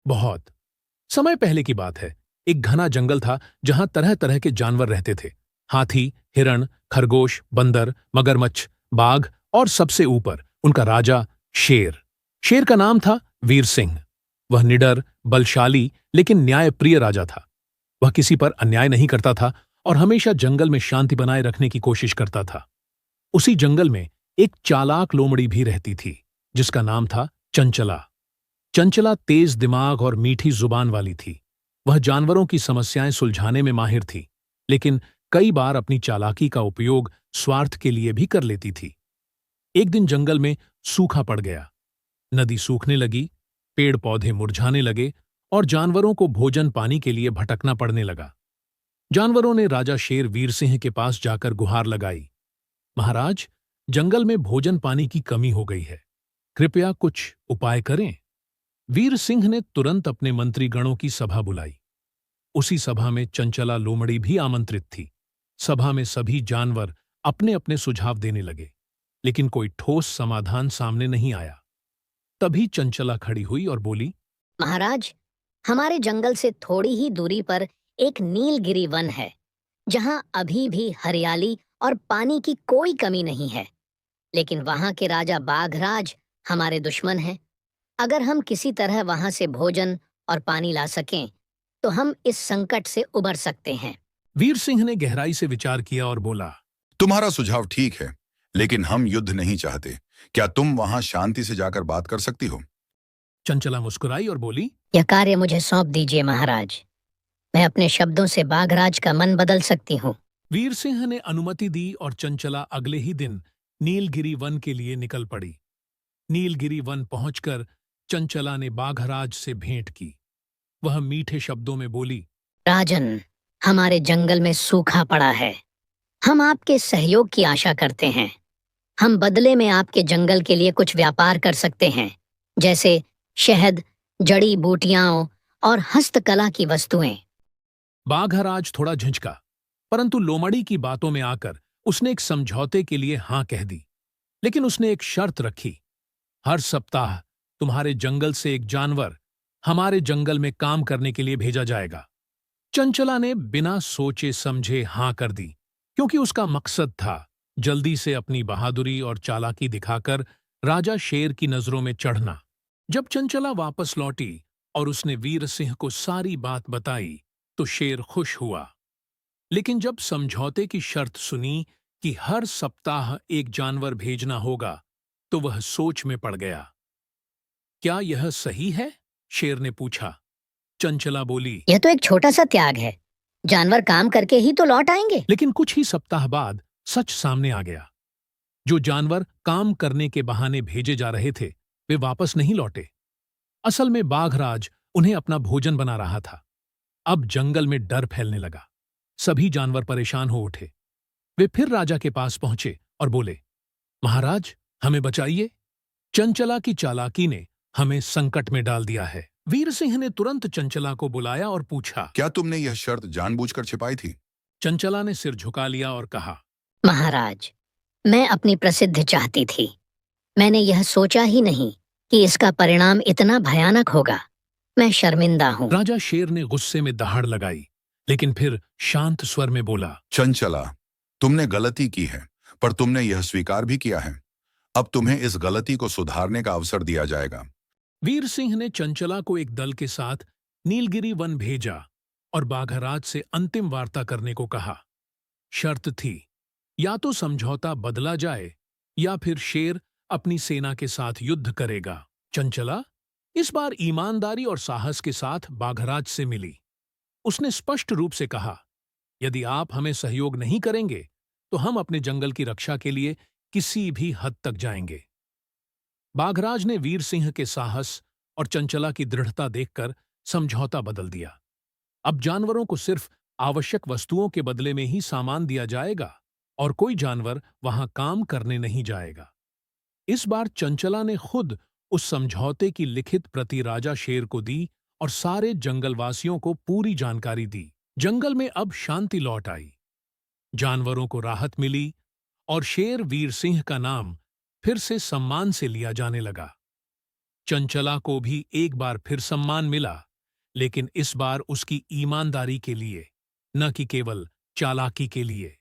बहुत समय पहले की बात है। एक घना जंगल था जहां तरह तरह के जानवर रहते थे। हाथी, हिरण, खरगोश, बंदर, मगरमच्छ, बाघ और सबसे ऊपर उनका राजा शेर। शेर का नाम था वीर सिंह। वह निडर, बलशाली लेकिन न्यायप्रिय राजा था। वह किसी पर अन्याय नहीं करता था और हमेशा जंगल में शांति बनाए रखने की कोशिश करता था। उसी जंगल में एक चालाक लोमड़ी भी रहती थी जिसका नाम था चंचला। चंचला तेज दिमाग और मीठी जुबान वाली थी। वह जानवरों की समस्याएं सुलझाने में माहिर थी, लेकिन कई बार अपनी चालाकी का उपयोग स्वार्थ के लिए भी कर लेती थी। एक दिन जंगल में सूखा पड़ गया। नदी सूखने लगी, पेड़ पौधे मुरझाने लगे और जानवरों को भोजन पानी के लिए भटकना पड़ने लगा। जानवरों ने राजा शेर वीर सिंह के पास जाकर गुहार लगाई। महाराज, जंगल में भोजन पानी की कमी हो गई है, कृपया कुछ उपाय करें। वीर सिंह ने तुरंत अपने मंत्रीगणों की सभा बुलाई। उसी सभा में चंचला लोमड़ी भी आमंत्रित थी। सभा में सभी जानवर अपने अपने सुझाव देने लगे, लेकिन कोई ठोस समाधान सामने नहीं आया। तभी चंचला खड़ी हुई और बोली, महाराज, हमारे जंगल से थोड़ी ही दूरी पर एक नीलगिरी वन है, जहां अभी भी हरियाली और पानी की कोई कमी नहीं है। लेकिन वहां के राजा बाघराज हमारे दुश्मन हैं। अगर हम किसी तरह वहां से भोजन और पानी ला सकें, तो हम इस संकट से उबर सकते हैं। वीर सिंह ने गहराई से विचार किया और बोला, तुम्हारा सुझाव ठीक है, लेकिन हम युद्ध नहीं चाहते। क्या तुम वहां शांति से जाकर बात कर सकती हो? चंचला मुस्कुराई और बोली, यह कार्य मुझे सौंप दीजिए महाराज। मैं अपने शब्दों से बाघराज का मन बदल सकती हूँ। वीर सिंह ने अनुमति दी और चंचला अगले ही दिन नीलगिरी वन के लिए निकल पड़ी। नीलगिरी वन पहुंचकर चंचला ने बाघराज से भेंट की। वह मीठे शब्दों में बोली, राजन, हमारे जंगल में सूखा पड़ा है। हम आपके सहयोग की आशा करते हैं। हम बदले में आपके जंगल के लिए कुछ व्यापार कर सकते हैं, जैसे शहद, जड़ी बूटियां और हस्तकला की वस्तुएं। बाघराज थोड़ा झिझका, परंतु लोमड़ी की बातों में आकर उसने एक समझौते के लिए हां कह दी। लेकिन उसने एक शर्त रखी, हर सप्ताह तुम्हारे जंगल से एक जानवर हमारे जंगल में काम करने के लिए भेजा जाएगा। चंचला ने बिना सोचे समझे हां कर दी, क्योंकि उसका मकसद था जल्दी से अपनी बहादुरी और चालाकी दिखाकर राजा शेर की नजरों में चढ़ना। जब चंचला वापस लौटी और उसने वीर सिंह को सारी बात बताई, तो शेर खुश हुआ। लेकिन जब समझौते की शर्त सुनी कि हर सप्ताह एक जानवर भेजना होगा, तो वह सोच में पड़ गया। क्या यह सही है? शेर ने पूछा। चंचला बोली, यह तो एक छोटा सा त्याग है। जानवर काम करके ही तो लौट आएंगे। लेकिन कुछ ही सप्ताह बाद सच सामने आ गया। जो जानवर काम करने के बहाने भेजे जा रहे थे, वे वापस नहीं लौटे। असल में बाघराज उन्हें अपना भोजन बना रहा था। अब जंगल में डर फैलने लगा। सभी जानवर परेशान हो उठे। वे फिर राजा के पास पहुंचे और बोले, महाराज, हमें बचाइए। चंचला की चालाकी ने हमें संकट में डाल दिया है। वीर सिंह ने तुरंत चंचला को बुलाया और पूछा। क्या तुमने यह शर्त जानबूझकर छिपाई थी? चंचला ने सिर झुका लिया और कहा, महाराज, मैं अपनी प्रसिद्धि चाहती थी। मैंने यह सोचा ही नहीं कि इसका परिणाम इतना भयानक होगा। मैं शर्मिंदा हूँ। राजा शेर ने गुस्से में दहाड़ लगाई, लेकिन फिर शांत स्वर में बोला, चंचला, तुमने गलती की है, पर तुमने यह स्वीकार भी किया है। अब तुम्हें इस गलती को सुधारने का अवसर दिया जाएगा। वीर सिंह ने चंचला को एक दल के साथ नीलगिरी वन भेजा और बाघराज से अंतिम वार्ता करने को कहा। शर्त थी, या तो समझौता बदला जाए या फिर शेर अपनी सेना के साथ युद्ध करेगा। चंचला इस बार ईमानदारी और साहस के साथ बाघराज से मिली। उसने स्पष्ट रूप से कहा, यदि आप हमें सहयोग नहीं करेंगे, तो हम अपने जंगल की रक्षा के लिए किसी भी हद तक जाएंगे। बाघराज ने वीर सिंह के साहस और चंचला की दृढ़ता देखकर समझौता बदल दिया। अब जानवरों को सिर्फ आवश्यक वस्तुओं के बदले में ही सामान दिया जाएगा और कोई जानवर वहां काम करने नहीं जाएगा। इस बार चंचला ने खुद उस समझौते की लिखित प्रति राजा शेर को दी और सारे जंगलवासियों को पूरी जानकारी दी। जंगल में अब शांति लौट आई, जानवरों को राहत मिली और शेर वीर सिंह का नाम फिर से सम्मान से लिया जाने लगा। चंचला को भी एक बार फिर सम्मान मिला, लेकिन इस बार उसकी ईमानदारी के लिए, न कि केवल चालाकी के लिए।